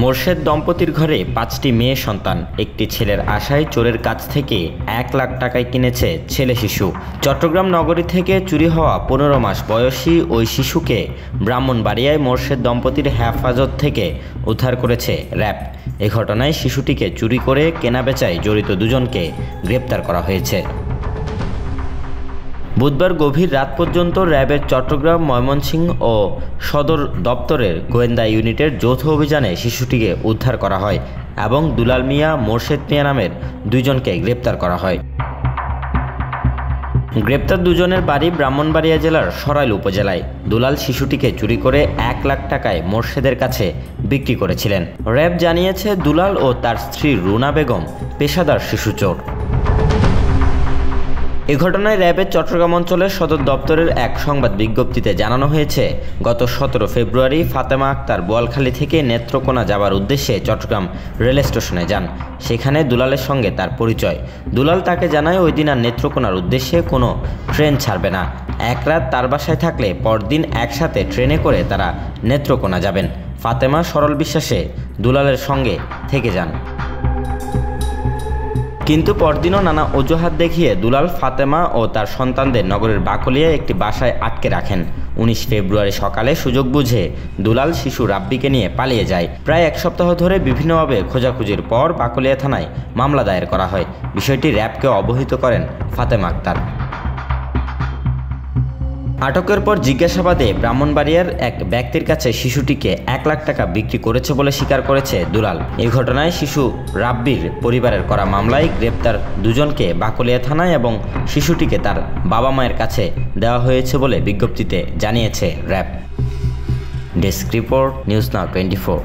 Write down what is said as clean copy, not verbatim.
মোরশেদ দম্পতির ঘরে 5টি মেয়ে সন্তান, একটি ছেলের আশায় চোরের কাছ থেকে 1 লাখ টাকায় কিনেছে ছেলে শিশু। চট্টগ্রাম নগরী থেকে চুরি হওয়া 15 মাস বয়সী ওই শিশুকে ব্রাহ্মণবাড়িয়ায় মোরশেদ দম্পতির হেফাজত থেকে উদ্ধার করেছে র্যাব। এ ঘটনায় শিশুটিকে চুরি করে কেনাবেচায় জড়িত দুজনকে গ্রেপ্তার করা হয়েছে। বুধবার গভীর রাত পর্যন্ত র্যাবের চট্টগ্রাম, ময়মনসিংহ ও সদর দপ্তরের গোয়েন্দা ইউনিটের যৌথ অভিযানে শিশুটিকে উদ্ধার করা হয় এবং দুলাল মিয়া, মোরশেদ মিয়া নামের দুইজনকে গ্রেপ্তার করা হয়। গ্রেপ্তার দুজনের বাড়ি ব্রাহ্মণবাড়িয়া জেলার সরাইল উপজেলায়। দুলাল শিশুটিকে চুরি করে 1 লাখ টাকায় মোরশেদের কাছে বিক্রি করেছিলেন। র্যাব জানিয়েছে, দুলাল ও তার স্ত্রী রুনা বেগম পেশাদার শিশু চোর। এ ঘটনায় র্যাবের চট্টগ্রাম অঞ্চলের সদর দপ্তরের এক সংবাদ বিজ্ঞপ্তিতে জানানো হয়েছে, গত 17 ফেব্রুয়ারি ফাতেমা আক্তার বোয়ালখালী থেকে নেত্রকোনা যাবার উদ্দেশ্যে চট্টগ্রাম রেল স্টেশনে যান। সেখানে দুলালের সঙ্গে তার পরিচয়। দুলাল তাকে জানায় ওই দিন আর নেত্রকোনার উদ্দেশ্যে কোনো ট্রেন ছাড়বে না। এক রাত তার বাসায় থাকলে পরদিন একসাথে ট্রেনে করে তারা নেত্রকোনা যাবেন। ফাতেমা সরল বিশ্বাসে দুলালের সঙ্গে থেকে যান। কিন্তু পরদিনও নানা অজুহাত দেখিয়ে দুলাল ফাতেমা ও তার সন্তানদের নগরের বাকলিয়ায় একটি বাসায় আটকে রাখেন। 19 ফেব্রুয়ারি সকালে সুযোগ বুঝে দুলাল শিশু রাব্বিকে নিয়ে পালিয়ে যায়। প্রায় 1 সপ্তাহ ধরে বিভিন্নভাবে খোঁজাখুঁজির পর বাকলিয়া থানায় মামলা দায়ের করা হয়। বিষয়টি র্যাবকে অবহিত করেন ফাতেমা আক্তার। আটকের পর জিজ্ঞাসাবাদে ব্রাহ্মণবাড়িয়ার এক ব্যক্তির কাছে শিশুটিকে 1 লাখ টাকা বিক্রি করেছে বলে স্বীকার করেছে দুলাল। এই ঘটনায় শিশু রাব্বির পরিবারের করা মামলায় গ্রেপ্তার দুজনকে বাকলিয়া থানায় এবং শিশুটিকে তার বাবা মায়ের কাছে দেওয়া হয়েছে বলে বিজ্ঞপ্তিতে জানিয়েছে RAB. Desk report, news now 24।